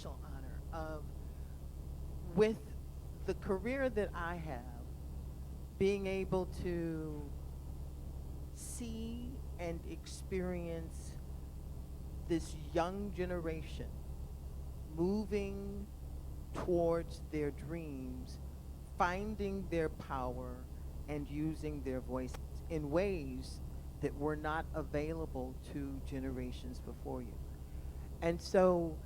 special honor of, with the career that I have, being able to see and experience this young generation moving towards their dreams, finding their power, and using their voices in ways that were not available to generations before you. And so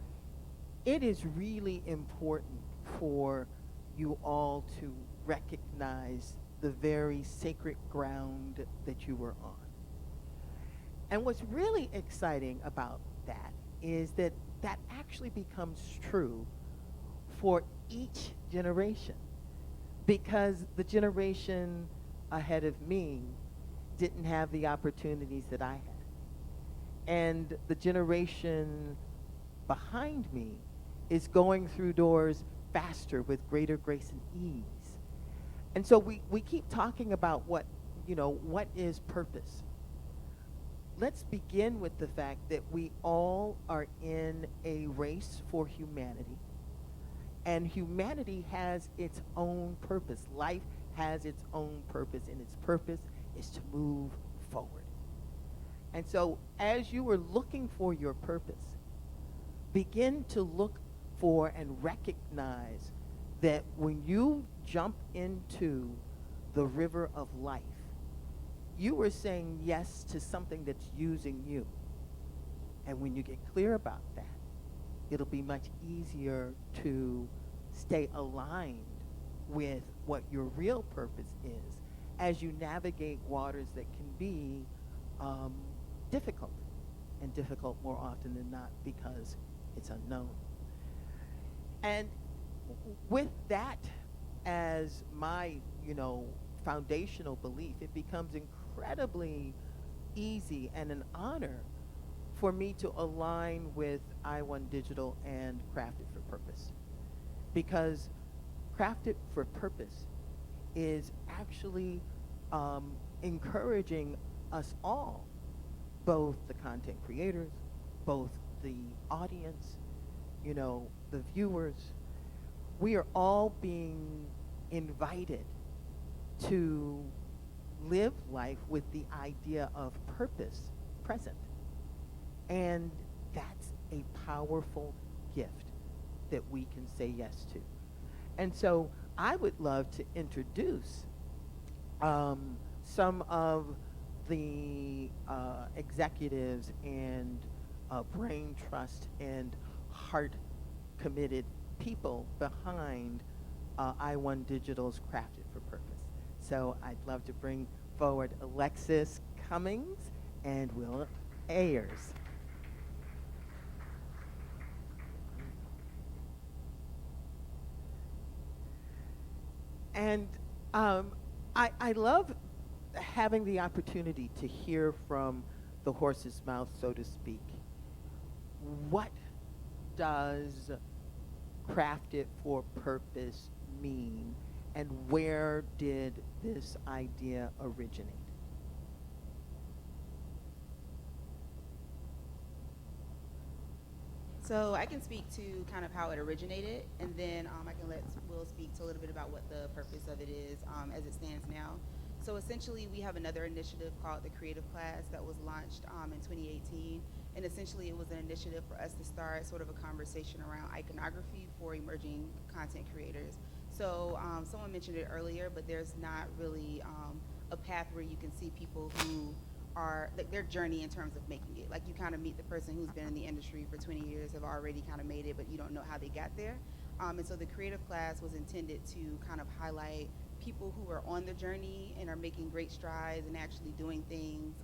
it is really important for you all to recognize the very sacred ground that you were on. And what's really exciting about that is that that actually becomes true for each generation, because the generation ahead of me didn't have the opportunities that I had. And the generation behind me is going through doors faster with greater grace and ease. And so we keep talking about what is purpose. Let's begin with the fact that we all are in a race for humanity, and humanity has its own purpose. Life has its own purpose, and its purpose is to move forward. And so as you are looking for your purpose, begin to look for and recognize that when you jump into the river of life, you are saying yes to something that's using you. And when you get clear about that, it'll be much easier to stay aligned with what your real purpose is as you navigate waters that can be difficult, and difficult more often than not because it's unknown. And with that as my, foundational belief, it becomes incredibly easy and an honor for me to align with I1 Digital and Crafted for Purpose. Because Crafted for Purpose is actually encouraging us all, both the content creators, both the audience, the viewers. We are all being invited to live life with the idea of purpose present. And that's a powerful gift that we can say yes to. And so I would love to introduce some of the executives and brain trust and heart committed people behind I1 Digital's Crafted for Purpose. So I'd love to bring forward Alexis Cummings and Will Ayers. And I love having the opportunity to hear from the horse's mouth, so to speak. What does Crafted for Purpose mean, and where did this idea originate? So I can speak to kind of how it originated, and then I can let Will speak to a little bit about what the purpose of it is as it stands now. So essentially, we have another initiative called the Creative Class that was launched in 2018. And essentially, it was an initiative for us to start sort of a conversation around iconography for emerging content creators. So someone mentioned it earlier, but there's not really a path where you can see people who are, like, their journey in terms of making it. Like, you kind of meet the person who's been in the industry for 20 years, have already kind of made it, but you don't know how they got there. And so the Creative Class was intended to kind of highlight people who are on the journey and are making great strides and actually doing things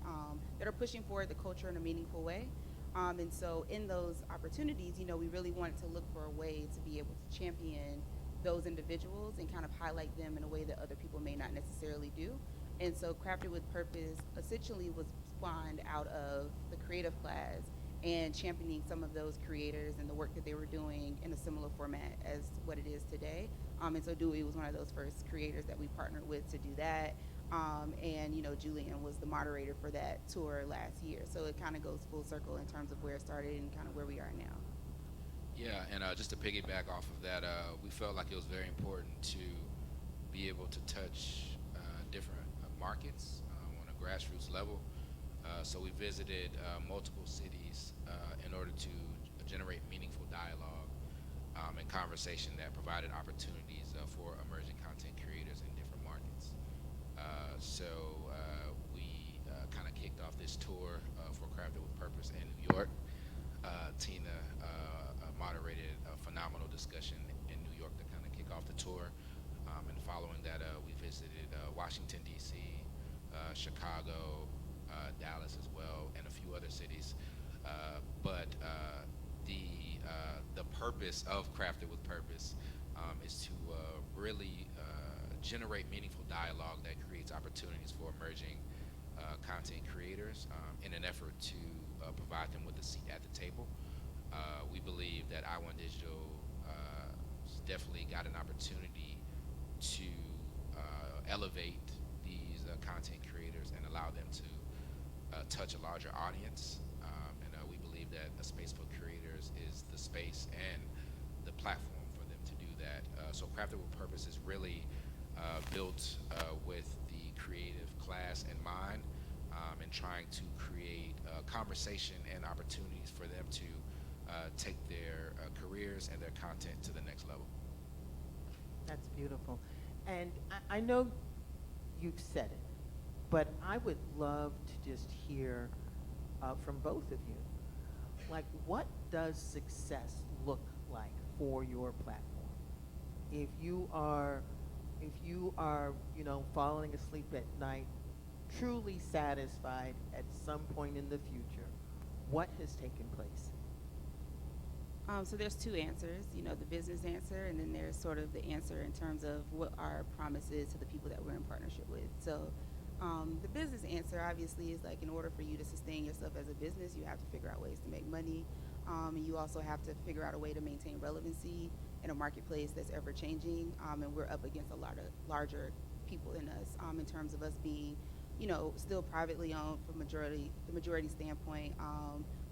that are pushing forward the culture in a meaningful way. And so in those opportunities, we really wanted to look for a way to be able to champion those individuals and kind of highlight them in a way that other people may not necessarily do. And so Crafted with Purpose essentially was spawned out of the Creative Class and championing some of those creators and the work that they were doing in a similar format as what it is today. And so Dui was one of those first creators that we partnered with to do that. And Julian was the moderator for that tour last year. So it kind of goes full circle in terms of where it started and kind of where we are now. Yeah, and just to piggyback off of that, we felt like it was very important to be able to touch different markets on a grassroots level. So we visited multiple cities in order to generate meaningful dialogue and conversation that provided opportunities for emerging content creators in different markets. We kind of kicked off this tour for Crafted with Purpose in New York. Tina moderated a phenomenal discussion in New York to kind of kick off the tour. And following that, we visited Washington, D.C., Chicago, Dallas as well, and a few other cities. But the purpose of Crafted with Purpose is to really generate meaningful dialogue that creates opportunities for emerging content creators in an effort to provide them with a seat at the table. We believe that iOne Digital definitely got an opportunity to elevate these content creators and allow them to touch a larger audience. And we believe that a space for creators is the space and the platform for them to do that. So Crafted with Purpose is really built with the creative class in mind, and trying to create conversation and opportunities for them to take their careers and their content to the next level. That's beautiful. And I know you've said it, but I would love to just hear from both of you. Like, what does success look like for your platform? If you are, falling asleep at night, truly satisfied at some point in the future, what has taken place? So there's two answers, the business answer, and then there's sort of the answer in terms of what our promise is to the people that we're in partnership with. So the business answer obviously is like, in order for you to sustain yourself as a business, you have to figure out ways to make money. And you also have to figure out a way to maintain relevancy in a marketplace that's ever changing. And we're up against a lot of larger people than us, in terms of us being, still privately owned from the majority standpoint.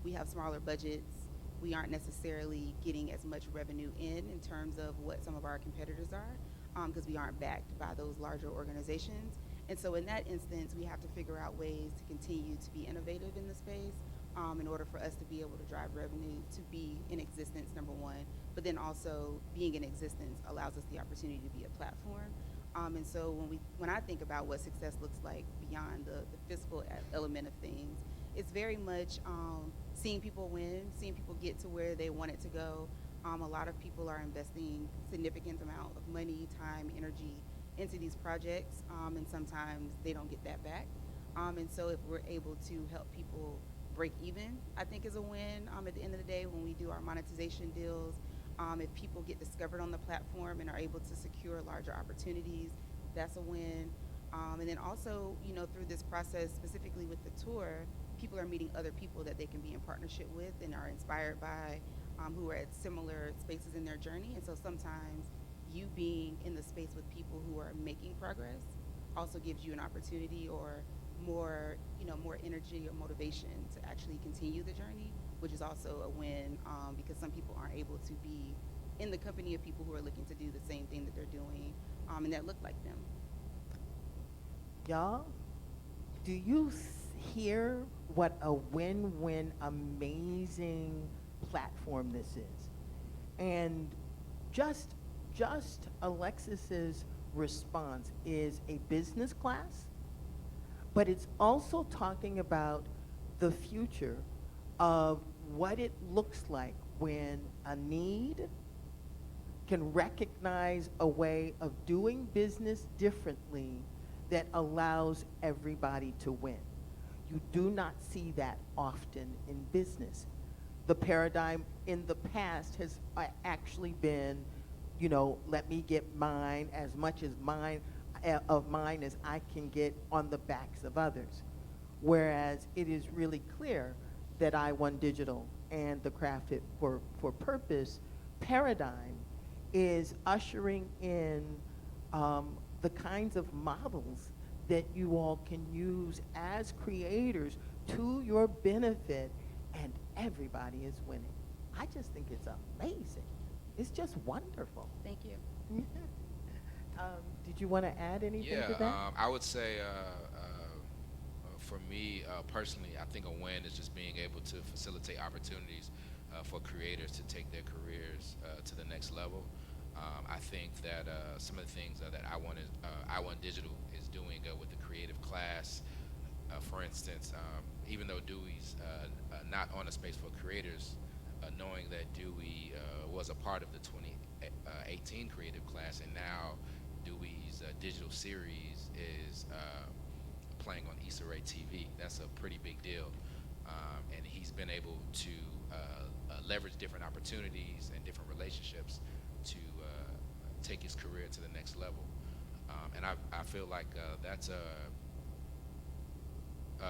We have smaller budgets. We aren't necessarily getting as much revenue in terms of what some of our competitors are, because we aren't backed by those larger organizations. And so in that instance, we have to figure out ways to continue to be innovative in the space, in order for us to be able to drive revenue, to be in existence, number one. But then also being in existence allows us the opportunity to be a platform. And so when I think about what success looks like beyond the fiscal element of things, it's very much seeing people win, seeing people get to where they want it to go. A lot of people are investing significant amount of money, time, energy into these projects, and sometimes they don't get that back. And so if we're able to help people break even, I think is a win. At the end of the day, when we do our monetization deals, if people get discovered on the platform and are able to secure larger opportunities, that's a win. And then also, through this process, specifically with the tour, people are meeting other people that they can be in partnership with and are inspired by, who are at similar spaces in their journey. And so sometimes you being in the space with people who are making progress also gives you an opportunity or more, more energy or motivation to actually continue the journey, which is also a win, because some people aren't able to be in the company of people who are looking to do the same thing that they're doing, and that look like them. Y'all, do you hear what a win-win, amazing platform this is? And just Alexis's response is a business class, but it's also talking about the future of what it looks like when a need can recognize a way of doing business differently that allows everybody to win. You do not see that often in business. The paradigm in the past has actually been, let me get mine, as much as mine of mine as I can get on the backs of others. Whereas it is really clear that iOne Digital and the Crafted for Purpose paradigm is ushering in the kinds of models that you all can use as creators to your benefit, and everybody is winning. I just think it's amazing. It's just wonderful. Thank you. Did you want to add anything to Yeah, that? I would say for me personally, I think a win is just being able to facilitate opportunities for creators to take their careers to the next level. I think that some of the things that I Want Digital is doing with the creative class, for instance, even though Dewey's not on a space for creators, knowing that Dewey was a part of the 2018 creative class, and now Dewey's digital series is playing on Issa Rae TV. That's a pretty big deal, and he's been able to leverage different opportunities and different relationships to take his career to the next level. And I feel like that's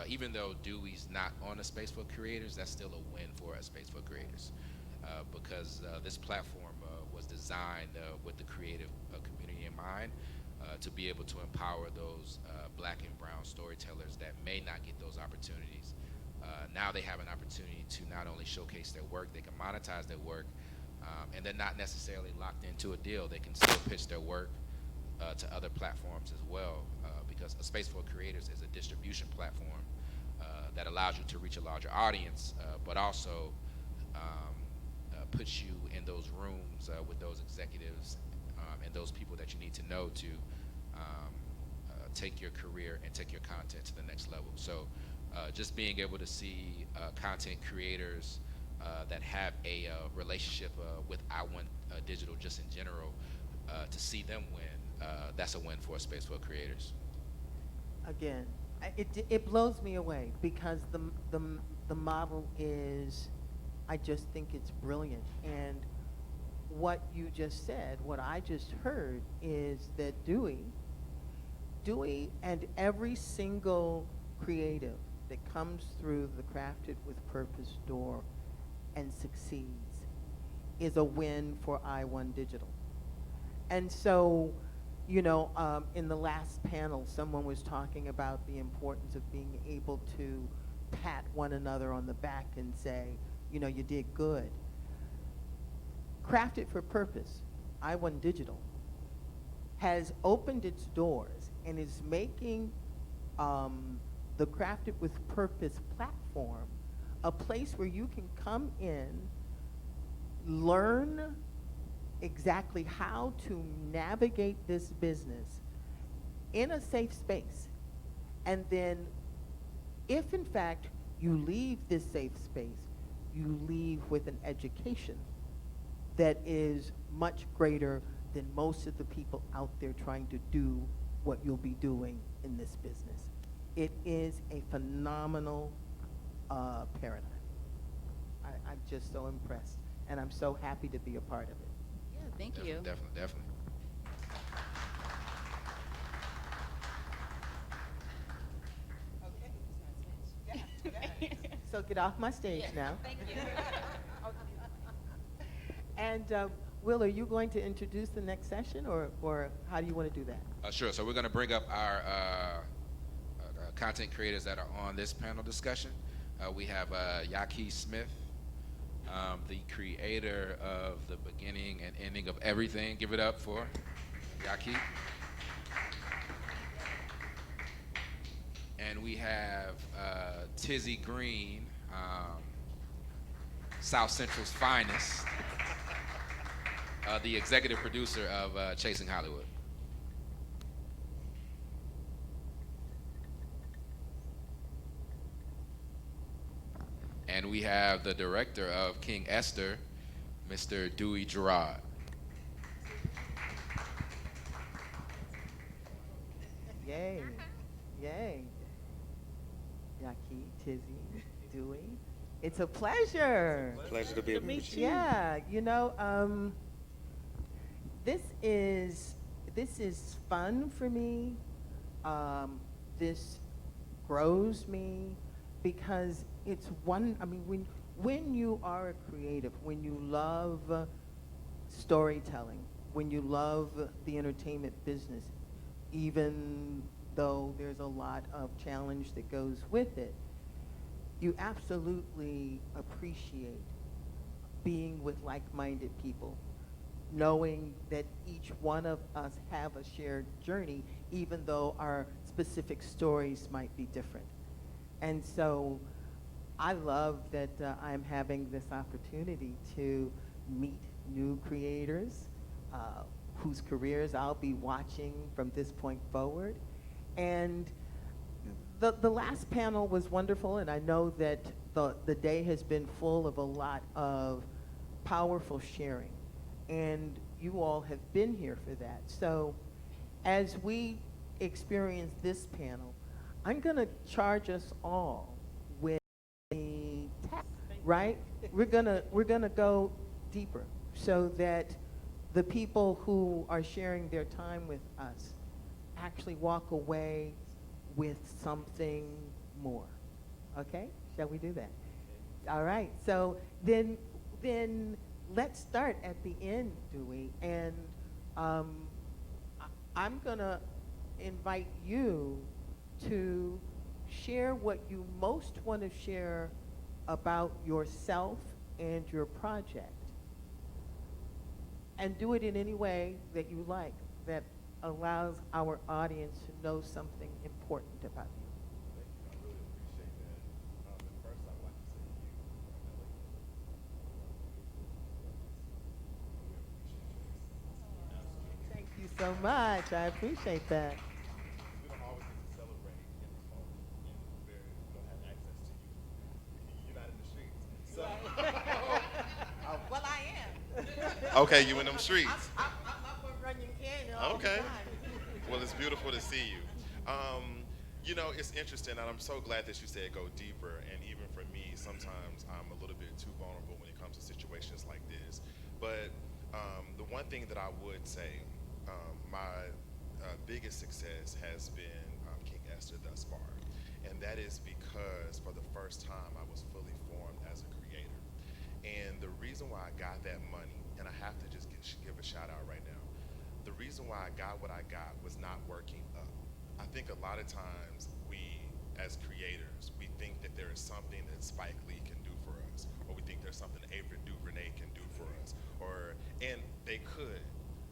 even though Dewey's not on a space for creators, that's still a win for a space for creators, because this platform was designed with the creative community in mind, to be able to empower those black and brown storytellers that may not get those opportunities. Now they have an opportunity to not only showcase their work, they can monetize their work, and they're not necessarily locked into a deal. They can still pitch their work to other platforms as well, because a space for creators is a distribution platform that allows you to reach a larger audience, but also puts you in those rooms with those executives and those people that you need to know to take your career and take your content to the next level. So just being able to see content creators that have a relationship with I Want Digital just in general, to see them win, that's a win for a space for creators. Again, it blows me away because the model is, I just think it's brilliant. And what you just said, what I just heard is that Dewey and every single creative that comes through the Crafted with Purpose door and succeeds is a win for I1 Digital. And so, you know, in the last panel, someone was talking about the importance of being able to pat one another on the back and say, you know, you did good. Crafted for Purpose, I1 Digital, has opened its doors and is making the Crafted with Purpose platform a place where you can come in, learn exactly how to navigate this business in a safe space. And then if in fact you leave this safe space, you leave with an education that is much greater than most of the people out there trying to do what you'll be doing in this business. It is a phenomenal paradigm. I'm just so impressed, and I'm so happy to be a part of it. Yeah, thank you. Definitely. Okay. So get off my stage now. Thank you. And Will, are you going to introduce the next session, or how do you want to do that? Sure. So we're going to bring up our content creators that are on this panel discussion. We have Yaki Smith, the creator of the beginning and ending of everything. Give it up for Yaki. And we have Tizzi Green, South Central's finest, the executive producer of Chasing Hollywood. And we have the director of King Esther, Mr. Dui Jarrod. Yay, yay. Yaki, Tizzi, Dewey. It's a pleasure. Pleasure to be able to meet you. Yeah, you know, this is fun for me. This grows me because it's one. I mean, when you are a creative, when you love storytelling, when you love the entertainment business, even though there's a lot of challenge that goes with it, you absolutely appreciate being with like-minded people, knowing that each one of us have a shared journey, even though our specific stories might be different. And so I love that I'm having this opportunity to meet new creators whose careers I'll be watching from this point forward. And the last panel was wonderful, and I know that the day has been full of a lot of powerful sharing, and you all have been here for that. So as we experience this panel, I'm going to charge us all with a tap, right? We're gonna go deeper so that the people who are sharing their time with us actually walk away with something more. Okay? Shall we do that? All right. So then let's start at the end, Dewey, and I'm gonna invite you to share what you most want to share about yourself and your project, and do it in any way that you like that allows our audience to know something important about you. Thank you. I really appreciate that. At first, I'd like to say you, Thank you so much. I appreciate that. we don't always get to celebrate in this moment, and we don't have access to you. You're not in the streets. So, Well, I am. okay, you in them streets. I'm up on Runyon Canyon all Okay. the time. Well, it's beautiful to see you. You know, it's interesting, and I'm so glad that you said go deeper. And even for me, sometimes I'm a little bit too vulnerable when it comes to situations like this. But the one thing that I would say, my biggest success has been King Esther thus far. And that is because for the first time, I was fully formed as a creator. And the reason why I got that money, and I have to just give a shout out right now, the reason why I got what I got was not working up. I think a lot of times we, as creators, we think that there is something that Spike Lee can do for us, or we think there's something Ava DuVernay can do for us, and they could,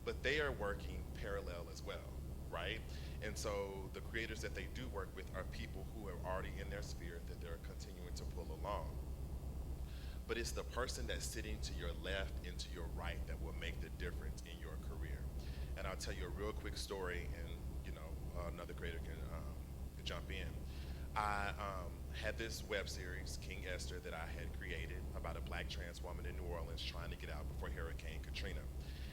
but they are working parallel as well, right? And so the creators that they do work with are people who are already in their sphere that they're continuing to pull along. But it's the person that's sitting to your left and to your right that will make the difference in your career. And I'll tell you a real quick story, and another creator can jump in. I had this web series, King Esther, that I had created about a black trans woman in New Orleans trying to get out before Hurricane Katrina.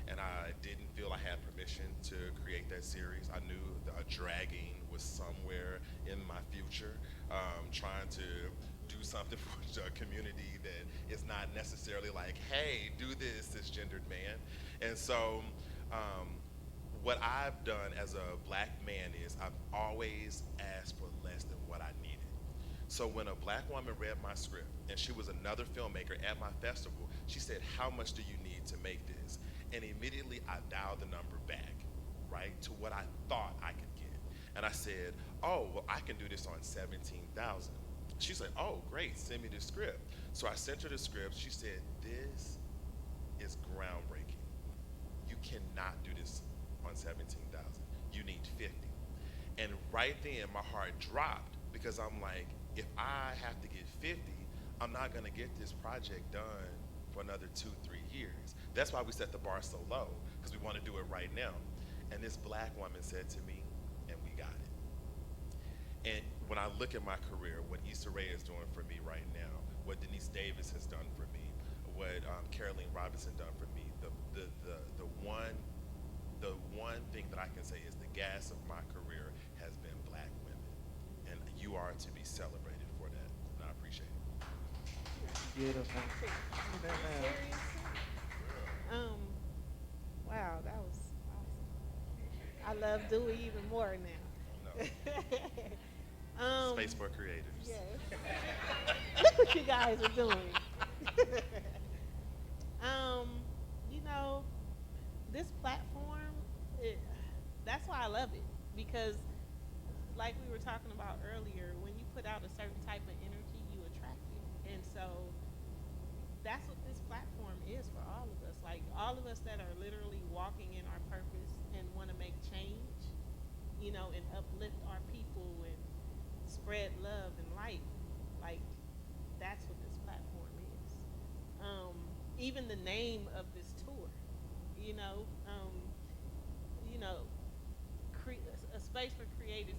And I didn't feel I had permission to create that series. I knew a dragging was somewhere in my future, trying to do something for a community that is not necessarily like, hey, do this, cisgendered man. And so what I've done as a black man is I've always asked for less than what I needed. So when a black woman read my script, and she was another filmmaker at my festival, she said, how much do you need to make this? And immediately I dialed the number back, right, to what I thought I could get. And I said, oh, well, I can do this on 17,000. She said, oh, great, send me the script. So I sent her the script. She said, this is groundbreaking. You cannot do this on 17,000. You need 50. And right then my heart dropped, because I'm like, if I have to get 50, I'm not gonna get this project done for another 2-3 years. That's why we set the bar so low, because we want to do it right now. And this black woman said to me, and we got it. And when I look at my career, what Issa Rae is doing for me right now, what Denise Davis has done for me, what Caroline Robinson done for me, the one thing that I can say is the gas of my career has been black women, and you are to be celebrated for that, and I appreciate it. Beautiful. Wow, that was awesome. I love Dewey even more now. No. Space for creators. Yes. Look what you guys are doing. This platform, that's why I love it, because like we were talking about earlier, when you put out a certain type of energy, you attract it. And so that's what this platform like all of us that are literally walking in our purpose and want to make change, and uplift our people and spread love and light. Like that's what this platform is. Even the name of this tour, you know, um, you know, a space for creators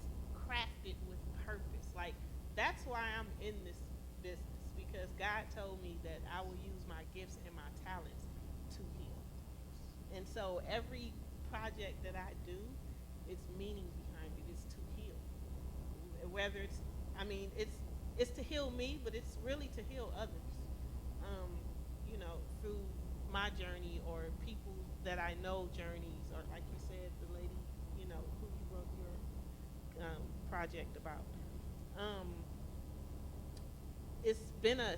crafted with purpose. Like that's why I'm in this business, because God told me that I will use my gifts and my talents to heal. And so every project that I do, it's meaning behind it. It's to heal. Whether it's, it's to heal me, but it's really to heal others. Um, through my journey or people that I know journeys, or like you said, the lady, who you wrote your project about. Um, it's been a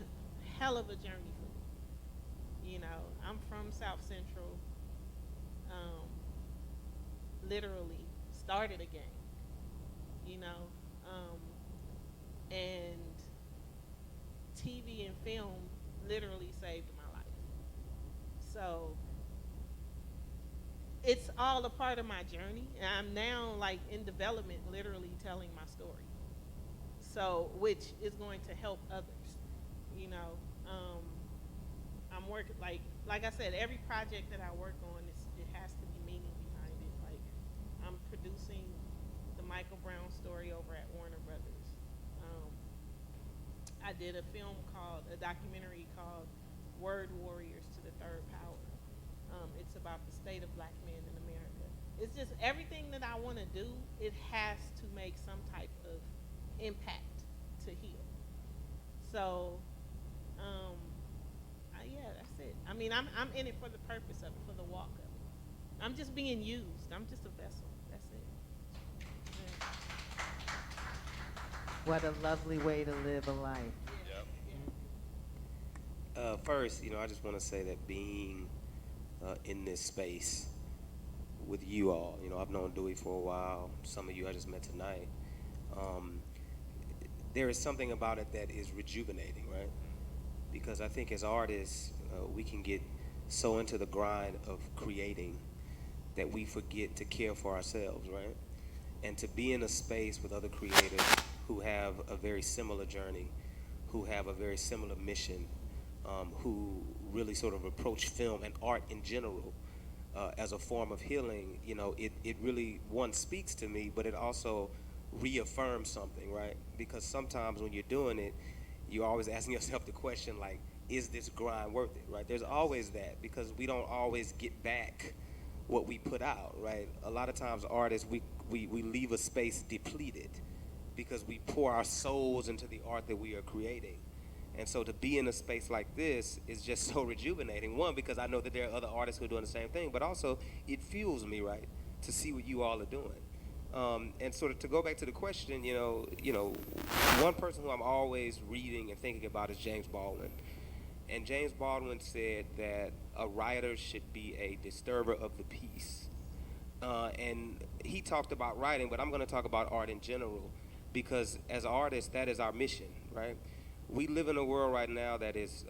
hell of a journey for me. I'm from South Central. Um, literally started a gang. You know, um, and TV and film literally saved my life. So it's all a part of my journey, and I'm now like in development, literally telling my story. So, which is going to help others. You know, um, I'm working like I said, every project that I work on, it has to be meaning behind it. Like I'm producing the Michael Brown story over at Warner Brothers. Um, I did a documentary called Word Warriors to the Third Power. It's about the state of black men in America. It's just everything that I want to do, it has to make some type of impact to heal. So, yeah, that's it. I'm in it for the purpose of it, for the walk of it. I'm just being used. I'm just a vessel. That's it. Yeah. What a lovely way to live a life. Yep. First, I just want to say that being in this space with you all, I've known Dewey for a while. Some of you I just met tonight. There is something about it that is rejuvenating, right? Because I think as artists, we can get so into the grind of creating that we forget to care for ourselves, right? And to be in a space with other creators who have a very similar journey, who have a very similar mission, who really sort of approach film and art in general as a form of healing, it really, one, speaks to me, but it also reaffirms something, right? Because sometimes when you're doing it, you're always asking yourself the question, like, is this grind worth it, right? There's always that, because we don't always get back what we put out, right? A lot of times artists, we leave a space depleted because we pour our souls into the art that we are creating. And so to be in a space like this is just so rejuvenating. One, because I know that there are other artists who are doing the same thing, but also it fuels me, right, to see what you all are doing. And sort of to go back to the question, one person who I'm always reading and thinking about is James Baldwin. And James Baldwin said that a writer should be a disturber of the peace. And he talked about writing, but I'm going to talk about art in general, because as artists, that is our mission, right? We live in a world right now that is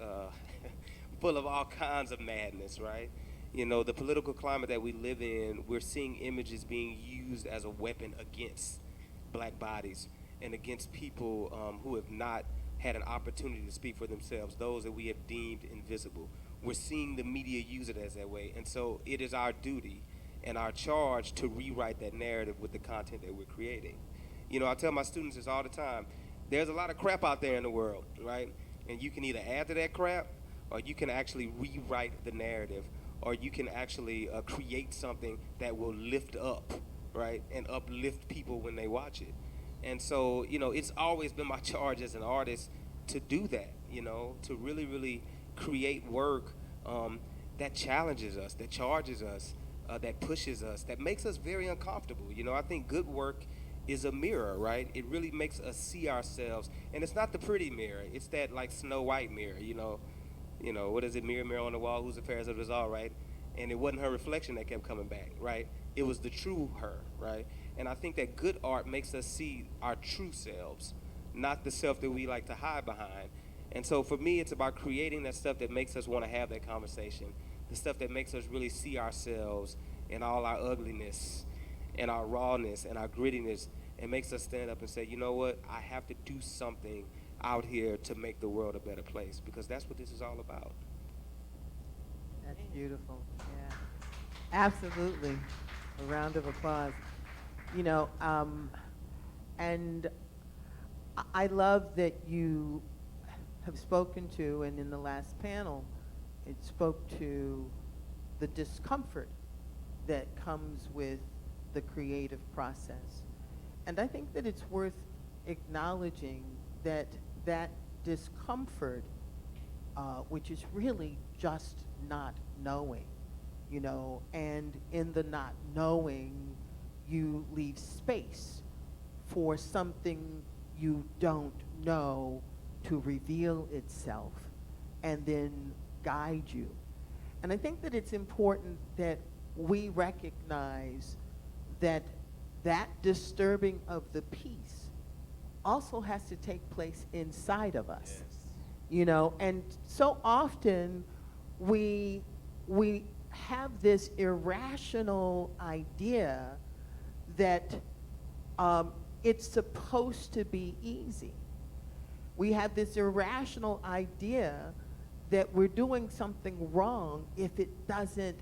full of all kinds of madness, right? The political climate that we live in, we're seeing images being used as a weapon against black bodies and against people who have not had an opportunity to speak for themselves, those that we have deemed invisible. We're seeing the media use it as that way, and so it is our duty and our charge to rewrite that narrative with the content that we're creating. I tell my students this all the time. There's a lot of crap out there in the world, right? And you can either add to that crap, or you can actually rewrite the narrative, or you can actually create something that will lift up, right, and uplift people when they watch it. And so, it's always been my charge as an artist to do that, to really, really create work that challenges us, that charges us, that pushes us, that makes us very uncomfortable. I think good work is a mirror, right? It really makes us see ourselves. And it's not the pretty mirror. It's that, like, Snow White mirror, what is it? Mirror, mirror on the wall, who's the fairest of us all, right? And it wasn't her reflection that kept coming back, right? It was the true her, right? And I think that good art makes us see our true selves, not the self that we like to hide behind. And so for me, it's about creating that stuff that makes us want to have that conversation, the stuff that makes us really see ourselves in all our ugliness and our rawness and our grittiness, and makes us stand up and say, you know what, I have to do something out here to make the world a better place, because that's what this is all about. That's beautiful. Yeah. Absolutely. A round of applause. You know, and I love that you have spoken to, and in the last panel, it spoke to the discomfort that comes with the creative process. And I think that it's worth acknowledging that that discomfort, which is really just not knowing, you know, and in the not knowing, you leave space for something you don't know to reveal itself and then guide you. And I think that it's important that we recognize that that disturbing of the peace also has to take place inside of us. Yes. You know, and so often we have this irrational idea that it's supposed to be easy. We have this irrational idea that we're doing something wrong if it doesn't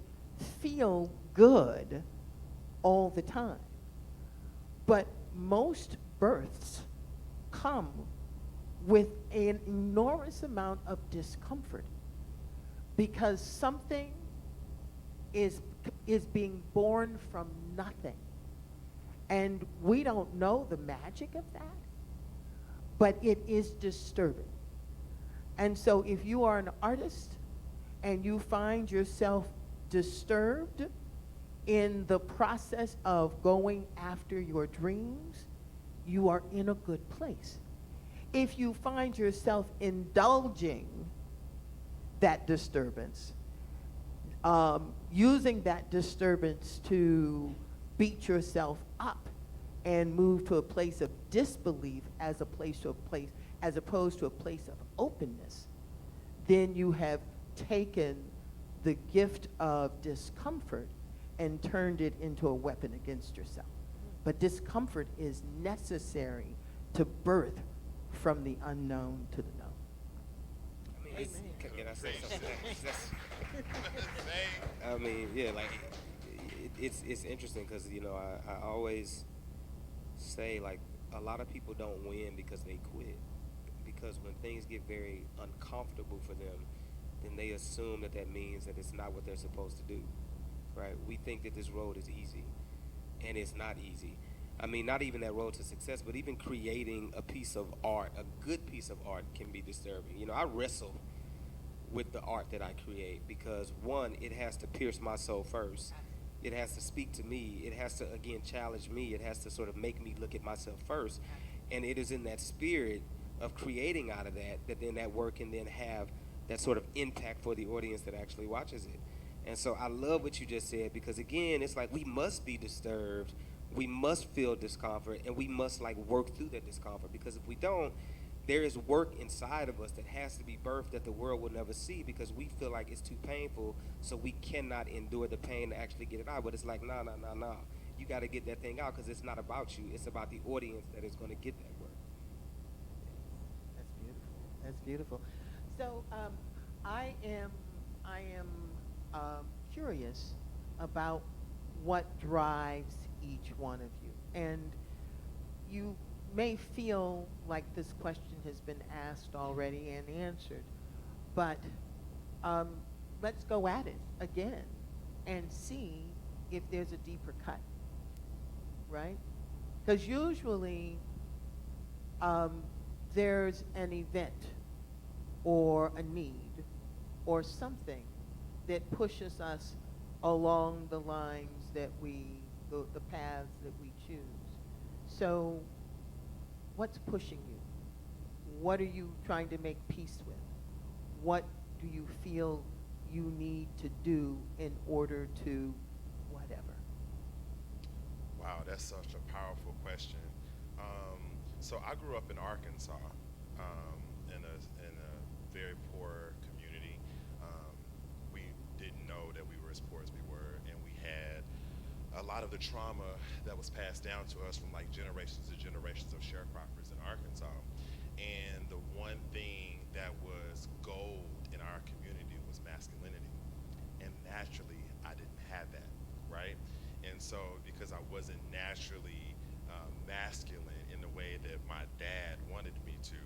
feel good all the time. But most births come with an enormous amount of discomfort because something is being born from nothing. And we don't know the magic of that, but it is disturbing. And so if you are an artist and you find yourself disturbed in the process of going after your dreams, you are in a good place. If you find yourself indulging that disturbance, using that disturbance to beat yourself up and move to a place of disbelief as opposed to a place of openness, then you have taken the gift of discomfort and turned it into a weapon against yourself. But discomfort is necessary to birth from the unknown to the known. I mean, can I say something? Say. I mean, yeah, like it's interesting because I always say, like, a lot of people don't win because they quit, because when things get very uncomfortable for them, then they assume that means that it's not what they're supposed to do, right? We think that this road is easy, and it's not easy. I mean, not even that road to success, but even creating a piece of art, a good piece of art, can be disturbing. You know, I wrestle with the art that I create because, one, it has to pierce my soul first. It has to speak to me. It has to, again, challenge me. It has to sort of make me look at myself first. And it is in that spirit of creating out of that then that work can then have that sort of impact for the audience that actually watches it. And so I love what you just said, because, again, it's like we must be disturbed. We must feel discomfort, and we must, like, work through that discomfort, because if we don't, there is work inside of us that has to be birthed that the world will never see, because we feel like it's too painful, so we cannot endure the pain to actually get it out. But it's like, no. You got to get that thing out, because it's not about you. It's about the audience that is going to get that work. That's beautiful. That's beautiful. So I am curious about what drives each one of you. And you may feel like this question has been asked already and answered, but let's go at it again and see if there's a deeper cut, right? Because usually there's an event or a need or something that pushes us along the lines that the paths that we choose. So what's pushing you? What are you trying to make peace with? What do you feel you need to do in order to whatever? Wow, that's such a powerful question. So I grew up in Arkansas, in a very poor community. We didn't know lot of the trauma that was passed down to us from like generations and generations of sharecroppers in Arkansas. And the one thing that was gold in our community was masculinity. And naturally, I didn't have that, right? And so, because I wasn't naturally masculine in the way that my dad wanted me to,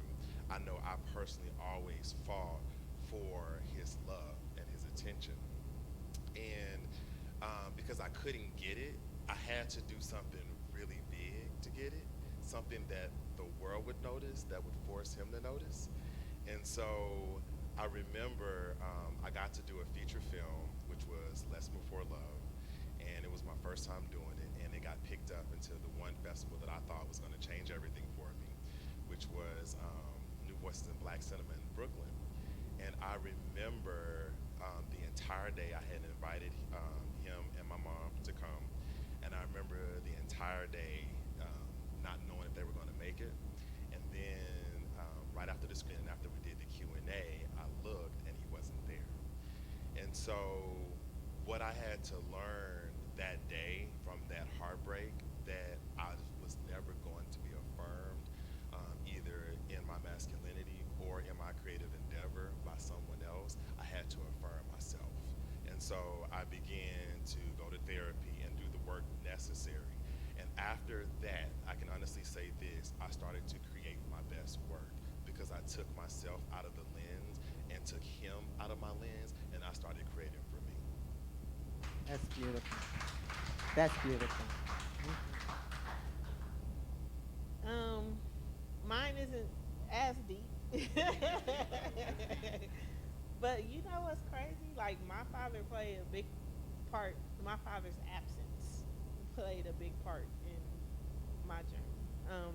I know I personally always fought for his love and his attention. And because I couldn't get it, I had to do something really big to get it, something that the world would notice, that would force him to notice. And so I remember I got to do a feature film, which was Let's Move for Love, and it was my first time doing it, and it got picked up into the one festival that I thought was going to change everything for me, which was New Voices in Black Cinema in Brooklyn. And I remember the entire day I had invited him and my mom to come, and I remember the entire day not knowing if they were going to make it. And then right after the screen, after we did the Q&A, I looked and he wasn't there. And so what I had to learn that day from that heartbreak, that I was never going to be affirmed either in my masculinity or in my creative endeavor by someone else, I had to affirm myself. And so I began to go to therapy and do the work necessary. And after that, I can honestly say this, I started to create my best work because I took myself out of the lens and took him out of my lens, and I started creating for me. That's beautiful. That's beautiful. Mine isn't as deep. But you know what's crazy? Like my father played a big part. My father's absence played a big part in my journey.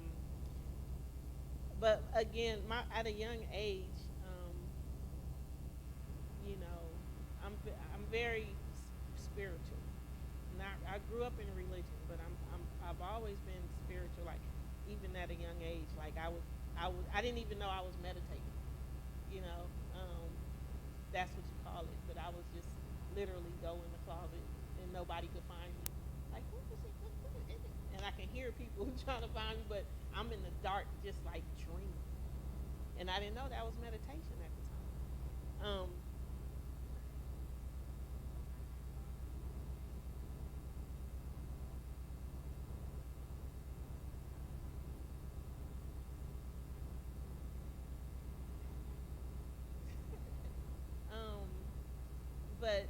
But again, at a young age, you know, I'm very spiritual. Not I grew up in religion, but I've always been spiritual. Like even at a young age, like I didn't even know I was meditating. You know, that's what you call it. But I was just literally go in the closet and nobody could find me. Like what was it? What is it? And I can hear people trying to find me, but I'm in the dark, just like dreaming. And I didn't know that was meditation at the time. Um, um, but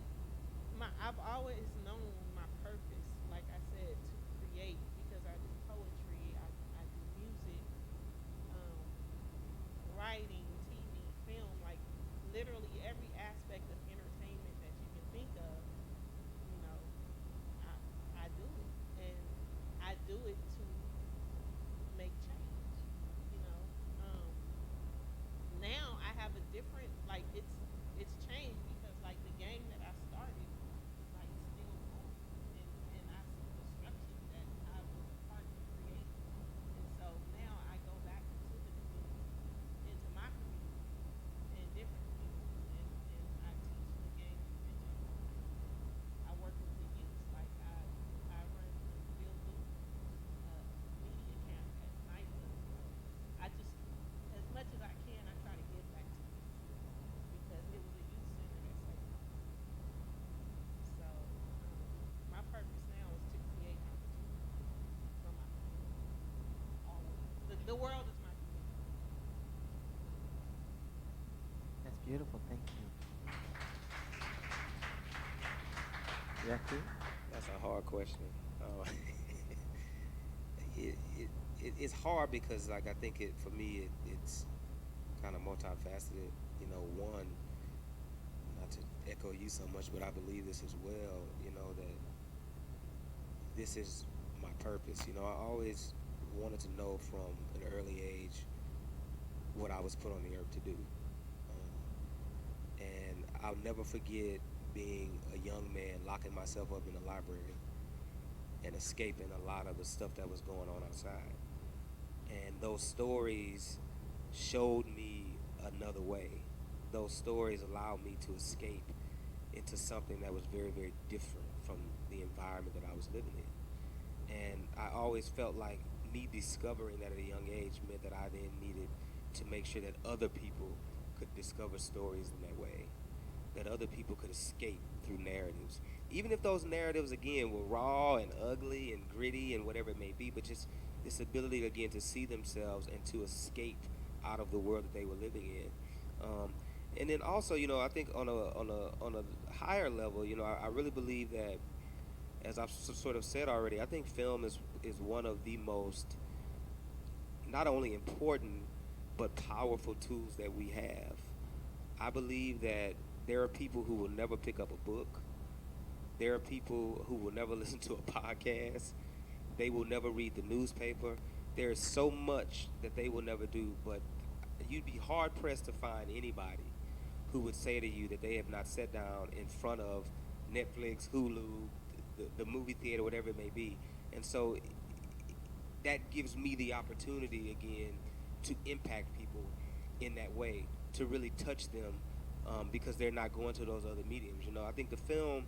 I've always known my purpose, like I said, to create because I do poetry, I do music, um, writing, TV, film, like literally every aspect of entertainment that you can think of, you know, I do it. And I do it to make change, you know. Um, Now I have a different like it's changed because like the game that I started is like still going and I see the structure that I was a part of creating. And so now I go back into my community and different communities and I teach the game in general. I work with the youth, like I run Bill Luke media camp at night. I just, as much as I can, I try to give back to youth because it was a youth center that saved my life. So my purpose now is to create opportunity for my community. All of it. The world is my community. That's beautiful. Thank you. Jeffrey? That's a hard question. Uh, it's hard because, like, I think for me, it's kind of multifaceted. You know, one, not to echo you so much, but I believe this as well. You know that this is my purpose. You know, I always wanted to know from an early age what I was put on the earth to do. And I'll never forget being a young man, locking myself up in the library and escaping a lot of the stuff that was going on outside. And those stories showed me another way. Those stories allowed me to escape into something that was very, very different from the environment that I was living in. And I always felt like me discovering that at a young age meant that I then needed to make sure that other people could discover stories in that way, that other people could escape through narratives. Even if those narratives, again, were raw and ugly and gritty and whatever it may be, but just this ability, again, to see themselves and to escape out of the world that they were living in. And then also, I think on a higher level, I really believe that, as I've sort of said already, I think film is one of the most not only important but powerful tools that we have. I believe that there are people who will never pick up a book. There are people who will never listen to a podcast. They will never read the newspaper. There is so much that they will never do, but you'd be hard pressed to find anybody who would say to you that they have not sat down in front of Netflix, Hulu, the movie theater, whatever it may be. And so that gives me the opportunity again to impact people in that way, to really touch them, because they're not going to those other mediums. I think the film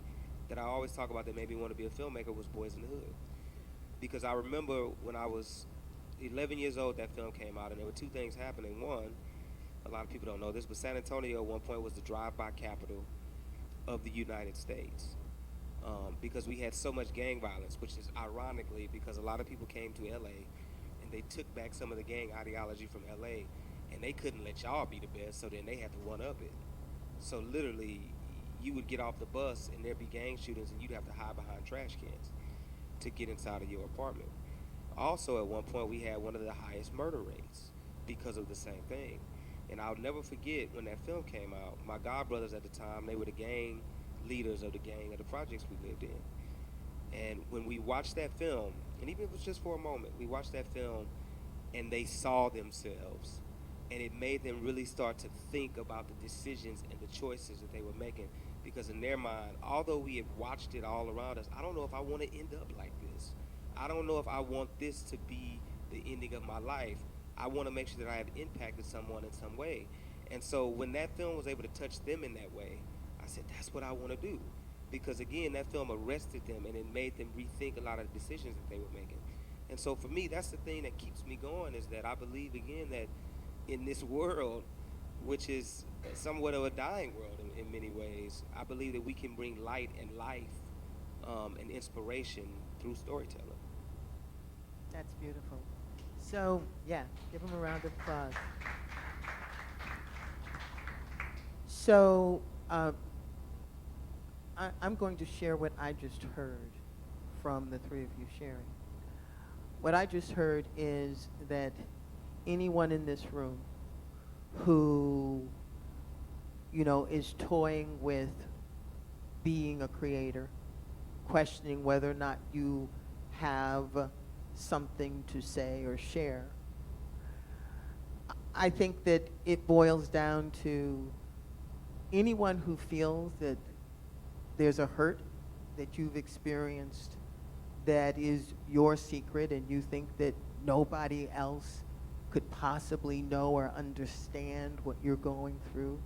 that I always talk about that made me want to be a filmmaker was Boys in the Hood, because I remember when I was 11 years old, that film came out, and there were two things happening. One, a lot of people don't know this, but San Antonio at one point was the drive-by capital of the United States, because we had so much gang violence, which is ironically because a lot of people came to LA and they took back some of the gang ideology from LA, and they couldn't let y'all be the best, so then they had to one-up it. So literally, you would get off the bus and there'd be gang shootings, and you'd have to hide behind trash cans to get inside of your apartment. Also, at one point, we had one of the highest murder rates because of the same thing. And I'll never forget when that film came out, my godbrothers at the time, they were the gang leaders of the gang of the projects we lived in. And when we watched that film, and even if it was just for a moment, we watched that film and they saw themselves. And it made them really start to think about the decisions and the choices that they were making. Because in their mind, although we had watched it all around us, I don't know if I want to end up like this. I don't know if I want this to be the ending of my life. I want to make sure that I have impacted someone in some way. And so when that film was able to touch them in that way, I said, that's what I want to do. Because again, that film arrested them and it made them rethink a lot of the decisions that they were making. And so for me, that's the thing that keeps me going, is that I believe, again, that in this world, which is somewhat of a dying world in many ways, I believe that we can bring light and life and inspiration through storytelling. That's beautiful. So, yeah, give them a round of applause. So, I'm going to share what I just heard from the three of you sharing. What I just heard is that anyone in this room who, is toying with being a creator, questioning whether or not you have something to say or share, I think that it boils down to anyone who feels that there's a hurt that you've experienced that is your secret and you think that nobody else could possibly know or understand what you're going through.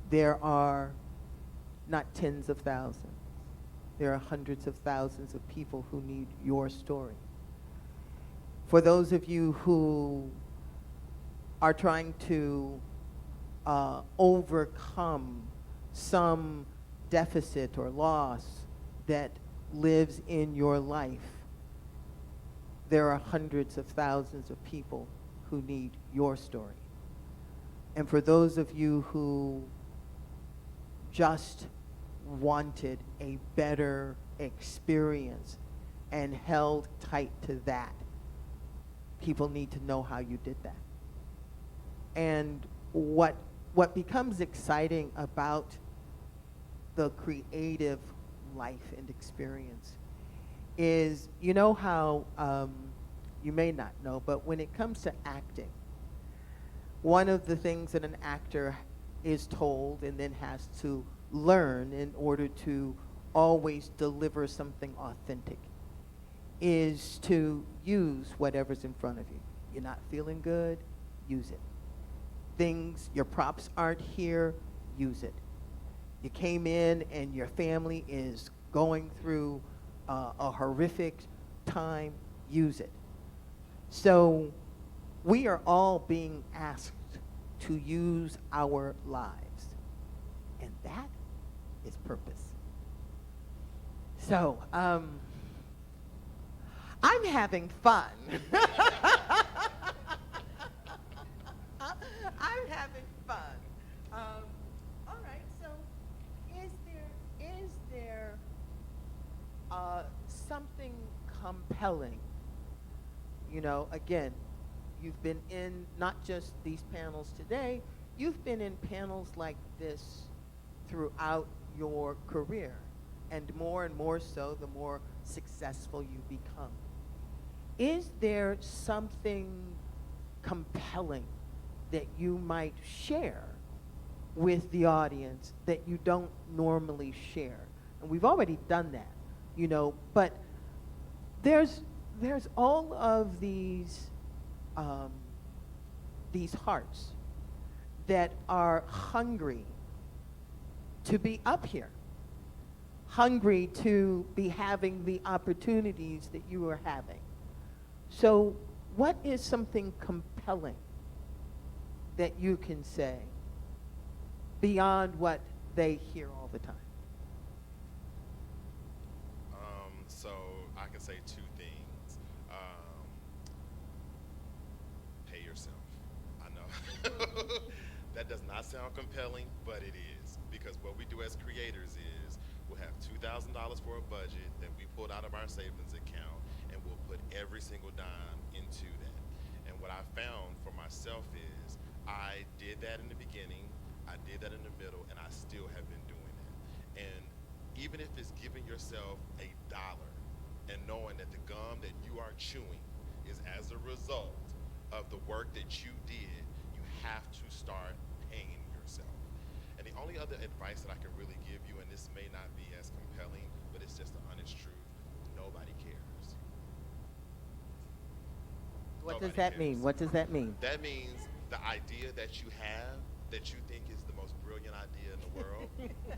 There are not tens of thousands. There are hundreds of thousands of people who need your story. For those of you who are trying to overcome some deficit or loss that lives in your life, there are hundreds of thousands of people who need your story. And for those of you who just wanted a better experience and held tight to that, people need to know how you did that. And what becomes exciting about the creative life and experience is, how, you may not know, but when it comes to acting, one of the things that an actor is told and then has to learn in order to always deliver something authentic is to use whatever's in front of you. You're not feeling good, use it. Your props aren't here, use it. You came in and your family is going through a horrific time, use it. So we are all being asked to use our lives, and that is purpose. So I'm having fun. I'm having fun. All right. So, is there something compelling? You know, again, you've been in not just these panels today. You've been in panels like this throughout your career, and more so, the more successful you become. Is there something compelling that you might share with the audience that you don't normally share? And we've already done that, you know, but there's all of these hearts that are hungry to be up here, hungry to be having the opportunities that you are having. So what is something compelling that you can say beyond what they hear all the time? So I can say two things. Pay yourself. I know that does not sound compelling, but it is, because what we do as creators is we'll have $2,000 for a budget that we pulled out of our savings account, and we'll put every single dime into that. And what I found for myself is I did that in the beginning, I did that in the middle, and I still have been doing that. And even if it's giving yourself $1 and knowing that the gum that you are chewing is as a result of the work that you did, you have to start paying yourself. And the only other advice that I can really give you, and this may not be as compelling, but it's just the honest truth, nobody cares. What Nobody does that cares. mean? What does that mean? That means the idea that you have, that you think is the most brilliant idea in the world,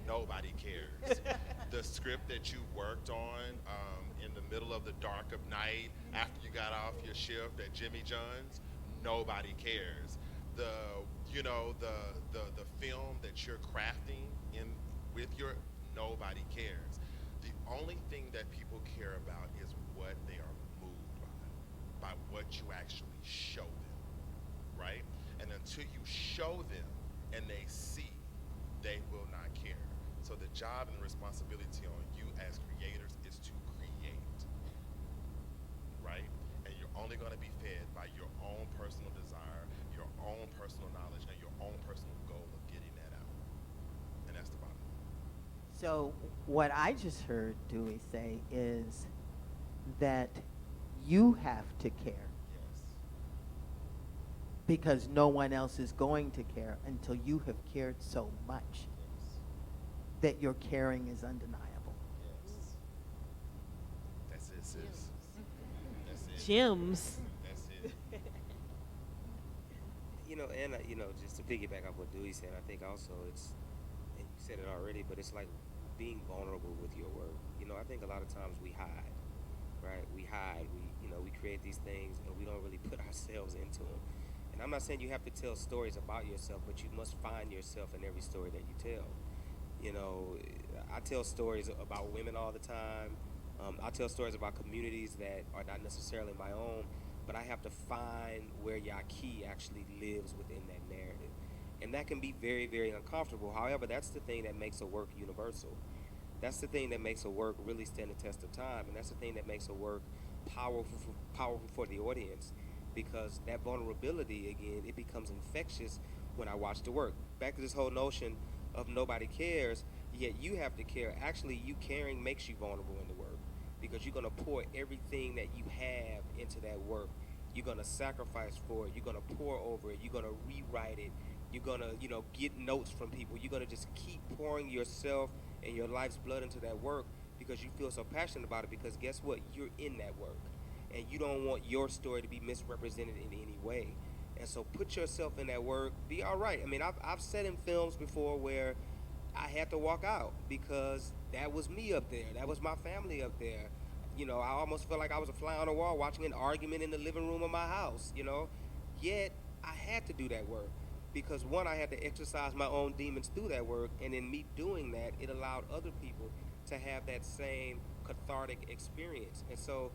nobody cares. The script that you worked on in the middle of the dark of night after you got off your shift at Jimmy John's, nobody cares. The film that you're crafting with your, nobody cares. The only thing that people care about is what they are moved by what you actually show them, right? And until you show them and they see, they will not care. So the job and the responsibility on you as creators is to create, right? And you're only going to be fed by your own personal desire, your own personal knowledge, and your own personal goal of getting that out. And that's the bottom line. So what I just heard Dewey say is that you have to care, Yes. because no one else is going to care until you have cared so much Yes. that your caring is undeniable. Yes. That's it, sis. That's it. Gems. That's it. You know, and just to piggyback off what Dewey said, I think also it's, and you said it already, but it's like being vulnerable with your work. You know, I think a lot of times we hide, right? We hide. We create these things and we don't really put ourselves into them. And I'm not saying you have to tell stories about yourself, but you must find yourself in every story that you tell. You know, I tell stories about women all the time. I tell stories about communities that are not necessarily my own, but I have to find where Yaqui actually lives within that narrative. And that can be very, very uncomfortable. However, that's the thing that makes a work universal. That's the thing that makes a work really stand the test of time. And that's the thing that makes a work powerful for the audience. Because that vulnerability, again, it becomes infectious when I watch the work. Back to this whole notion of nobody cares, yet you have to care. Actually, you caring makes you vulnerable in the work, because you're going to pour everything that you have into that work. You're going to sacrifice for it. You're going to pour over it. You're going to rewrite it. You're going to, get notes from people. You're going to just keep pouring yourself and your life's blood into that work because you feel so passionate about it, because guess what? You're in that work. And you don't want your story to be misrepresented in any way. And so put yourself in that work. Be all right. I mean, I've said in films before where I had to walk out because that was me up there. That was my family up there. I almost felt like I was a fly on the wall watching an argument in the living room of my house. Yet I had to do that work because one, I had to exercise my own demons through that work, and in me doing that, it allowed other people to have that same cathartic experience. And so,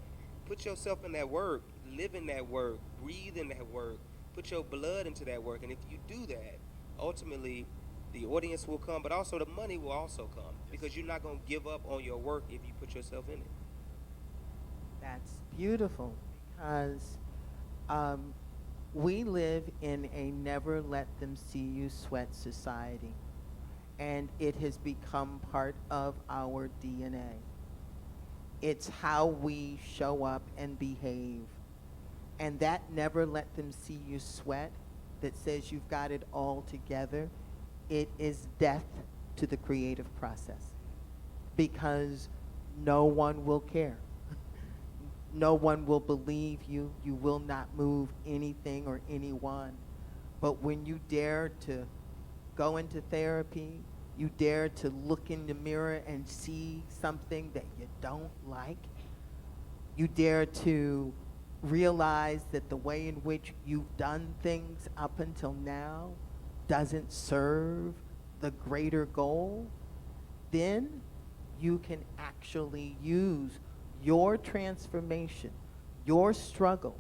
put yourself in that work, live in that work, breathe in that work, put your blood into that work, and if you do that, ultimately, the audience will come, but also the money will also come because you're not going to give up on your work if you put yourself in it. That's beautiful because um, we live in a never let them see you sweat society, and it has become part of our DNA. It's how we show up and behave. And that never let them see you sweat that says you've got it all together, it is death to the creative process because no one will care. No one will believe you. You will not move anything or anyone. But when you dare to go into therapy, you dare to look in the mirror and see something that you don't like, you dare to realize that the way in which you've done things up until now doesn't serve the greater goal, then you can actually use your transformation, your struggle,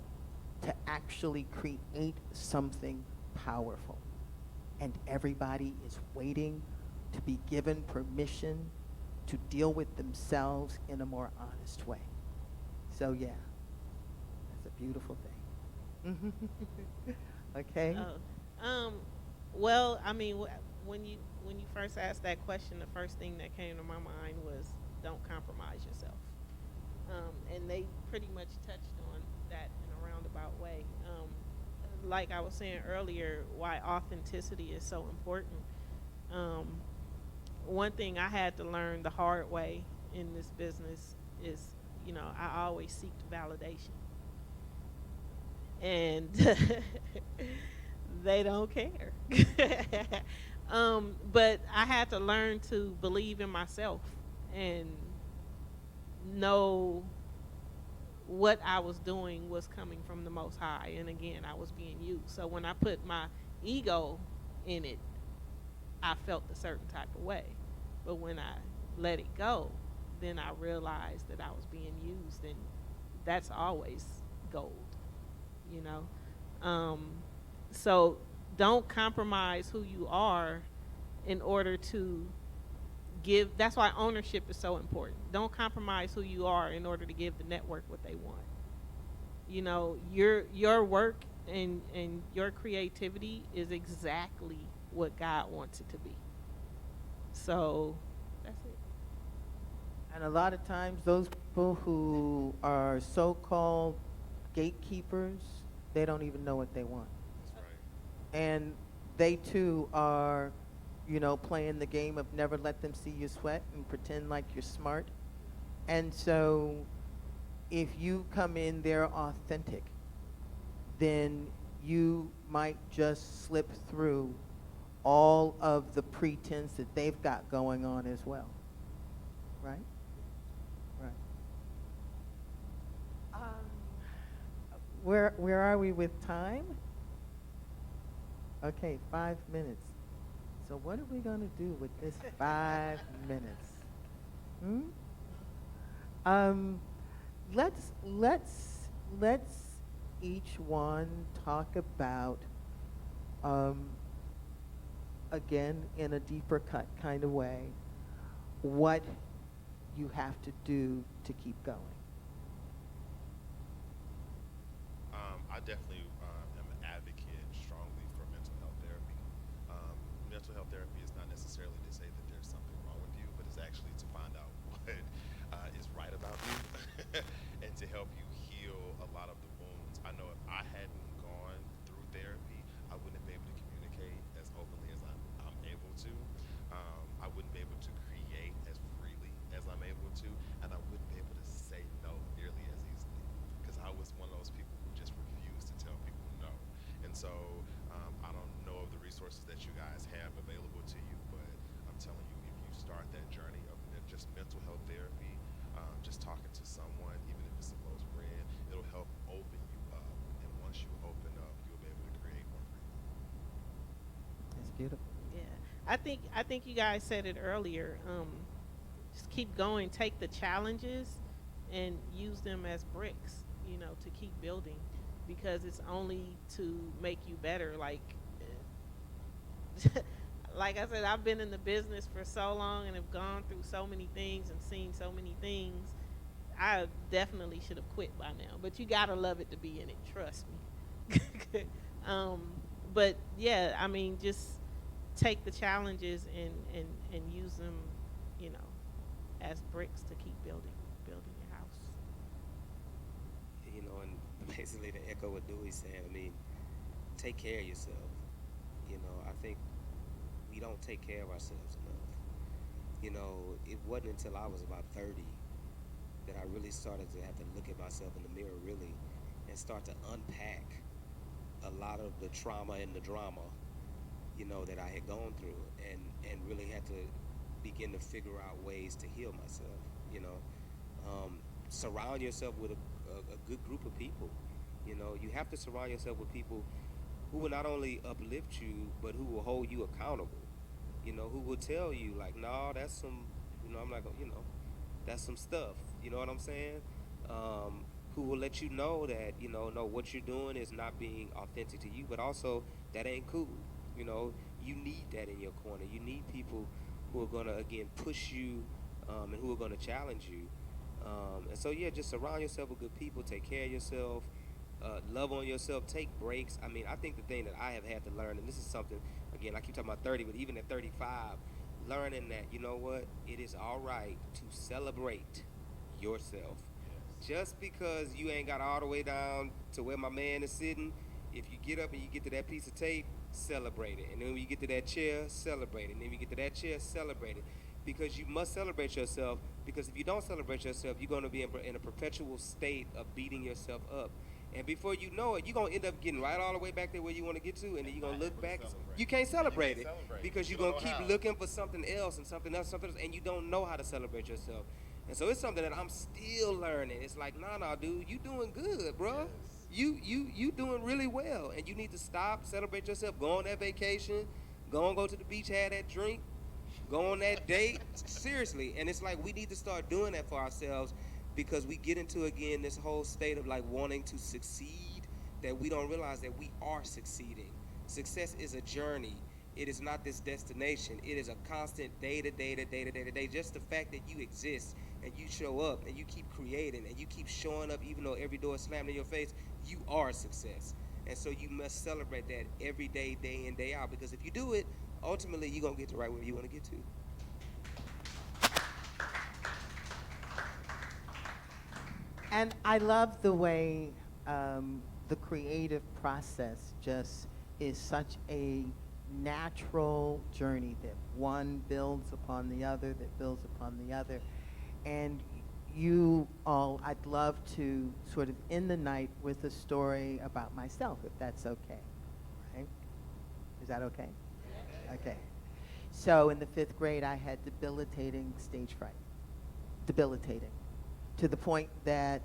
to actually create something powerful. And everybody is waiting to be given permission to deal with themselves in a more honest way. So yeah, that's a beautiful thing. Okay? Oh, well, I mean, when you first asked that question, the first thing that came to my mind was don't compromise yourself. And they pretty much touched on that in a roundabout way. Like I was saying earlier, why authenticity is so important. Um, One thing I had to learn the hard way in this business is, I always seeked validation. And they don't care. But I had to learn to believe in myself and know what I was doing was coming from the Most High. And again, I was being used. So when I put my ego in it, I felt a certain type of way. But when I let it go, then I realized that I was being used, and that's always gold, you know. Um, so don't compromise who you are in order to give. That's why ownership is so important. Don't compromise who you are in order to give the network what they want. Your work and your creativity is exactly what God wants it to be. So that's it. And a lot of times those people who are so-called gatekeepers, they don't even know what they want. That's right. And they too are, playing the game of never let them see you sweat and pretend like you're smart. And so if you come in there authentic, then you might just slip through all of the pretense that they've got going on as well. Right? Right. Where are we with time? Okay, 5 minutes. So what are we going to do with this 5 minutes? Hmm? Let's each one talk about, again, in a deeper cut kind of way, what you have to do to keep going. I definitely am an advocate strongly for mental health therapy. Mental health therapy is not necessarily to say that there's something wrong with you, but it's actually to find out what is right about you and to help you heal a lot of the wounds. I know if I hadn't gone through therapy, I wouldn't be able to communicate as openly as I'm able to. I wouldn't be able to create as freely as I'm able to, and I wouldn't be able to say no nearly as easily because I was one of those people who just refused to tell people no. And so I don't know of the resources that you guys have available to you, but I'm telling you, if you start that journey of just mental health therapy, just talking to someone Beautiful. Yeah, I think you guys said it earlier. Just keep going, take the challenges, and use them as bricks. To keep building, because it's only to make you better. Like I said, I've been in the business for so long and have gone through so many things and seen so many things. I definitely should have quit by now, but you gotta love it to be in it. Trust me. um, but yeah, I mean, just take the challenges and use them, you know, as bricks to keep building your house. And basically to echo what Dewey's saying, I mean, take care of yourself. I think we don't take care of ourselves enough. It wasn't until I was about 30 that I really started to have to look at myself in the mirror really and start to unpack a lot of the trauma and the drama, that I had gone through, and really had to begin to figure out ways to heal myself, surround yourself with a good group of people. You have to surround yourself with people who will not only uplift you, but who will hold you accountable. Who will tell you like, no, that's some, I'm not gonna, that's some stuff. You know what I'm saying? Who will let you know that, no, what you're doing is not being authentic to you, but also that ain't cool. You need that in your corner. You need people who are gonna again push you, and who are gonna challenge you. And so yeah, just surround yourself with good people. Take care of yourself. Love on yourself. Take breaks. I mean, I think the thing that I have had to learn, and this is something, again, I keep talking about 30, but even at 35, learning that, you know what, it is all right to celebrate yourself. Just because you ain't got all the way down to where my man is sitting, if you get up and you get to that piece of tape, celebrate it. And then when you get to that chair, celebrate it. And then when you get to that chair, celebrate it. Because you must celebrate yourself, because if you don't celebrate yourself, you're going to be in a perpetual state of beating yourself up. And before you know it, you're going to end up getting right all the way back there where you want to get to, and then you're going to look back. You can't celebrate it because you're going to keep looking for something else and something else, and you don't know how to celebrate yourself. And so it's something that I'm still learning. It's like, nah, dude, you doing good, bro. You doing really well, and you need to stop, celebrate yourself, go on that vacation, go to the beach, have that drink, go on that date. Seriously. And it's like we need to start doing that for ourselves, because we get into, again, this whole state of like wanting to succeed, that we don't realize that we are succeeding. Success is a journey. It is not this destination. It is a constant day to day. Just the fact that you exist and you show up and you keep creating and you keep showing up even though every door is slammed in your face, you are a success. And so you must celebrate that every day, day in, day out, because if you do it, ultimately you're going to get to right where you want to get to. And I love the way the creative process just is such a natural journey that one builds upon the other, that builds upon the other. And you all, I'd love to sort of end the night with a story about myself, if that's okay. Right? Is that okay? Okay. So in the 5th grade, I had debilitating stage fright. Debilitating. To the point that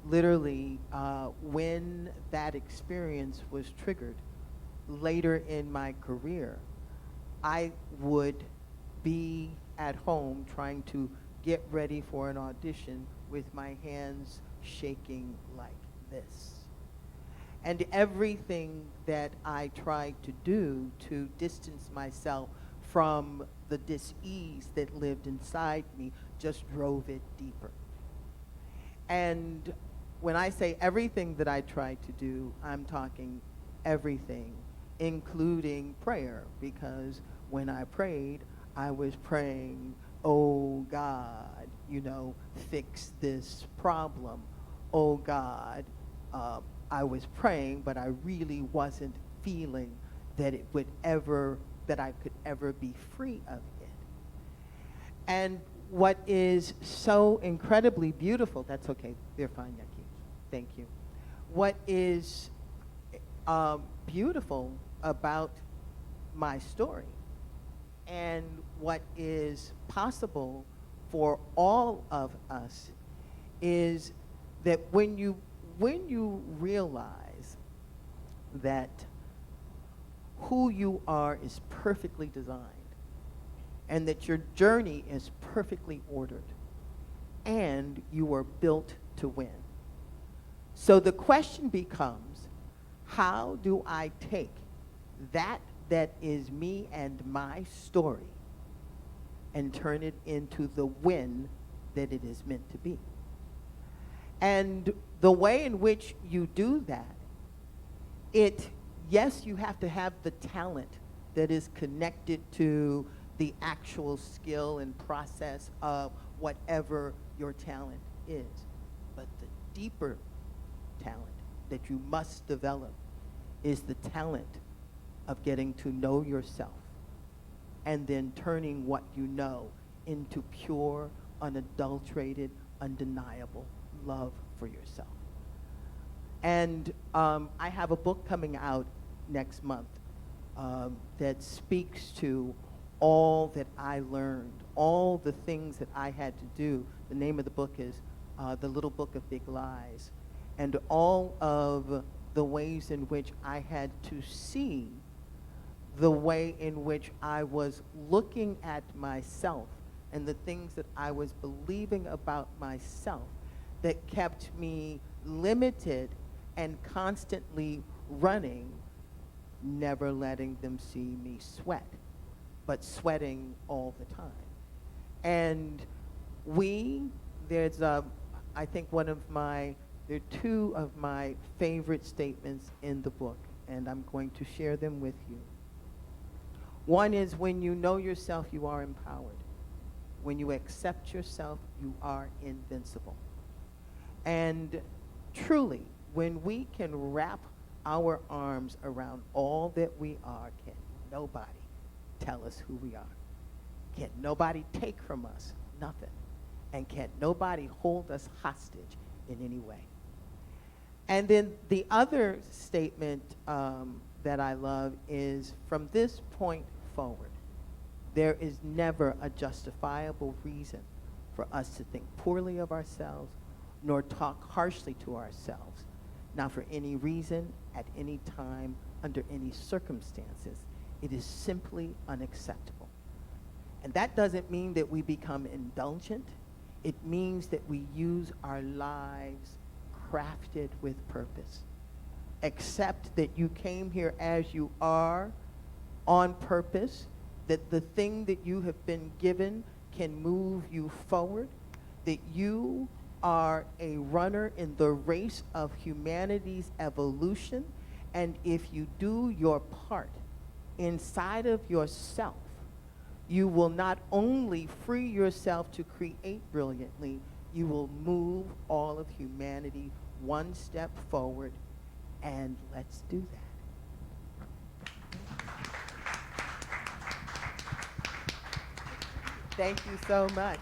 literally when that experience was triggered later in my career, I would be at home trying to get ready for an audition with my hands shaking like this. And everything that I tried to do to distance myself from the dis-ease that lived inside me just drove it deeper. And when I say everything that I tried to do, I'm talking everything, including prayer, because when I prayed, I was praying, oh God, fix this problem. Oh God, I was praying, but I really wasn't feeling that that I could ever be free of it. And what is so incredibly beautiful, that's okay, they're fine, Yaki, thank you. What is beautiful about my story, and what is possible for all of us, is that when you realize that who you are is perfectly designed, and that your journey is perfectly ordered, and you are built to win. So the question becomes, how do I take that is me and my story and turn it into the win that it is meant to be? And the way in which you do that, yes, you have to have the talent that is connected to the actual skill and process of whatever your talent is. But the deeper talent that you must develop is the talent of getting to know yourself and then turning what you know into pure, unadulterated, undeniable love for yourself. And I have a book coming out next month that speaks to all that I learned, all the things that I had to do. The name of the book is The Little Book of Big Lies. And all of the ways in which I had to see the way in which I was looking at myself and the things that I was believing about myself that kept me limited and constantly running, never letting them see me sweat, but sweating all the time. And I think there are two of my favorite statements in the book, and I'm going to share them with you. One is, when you know yourself, you are empowered. When you accept yourself, you are invincible. And truly, when we can wrap our arms around all that we are, can nobody tell us who we are. Can nobody take from us nothing. And can nobody hold us hostage in any way. And then the other statement that I love is, from this point forward, there is never a justifiable reason for us to think poorly of ourselves, nor talk harshly to ourselves, not for any reason, at any time, under any circumstances. It is simply unacceptable. And that doesn't mean that we become indulgent. It means that we use our lives crafted with purpose. Accept that you came here as you are, on purpose, that the thing that you have been given can move you forward, that you are a runner in the race of humanity's evolution, and if you do your part inside of yourself, you will not only free yourself to create brilliantly, you will move all of humanity one step forward, and let's do that. Thank you so much.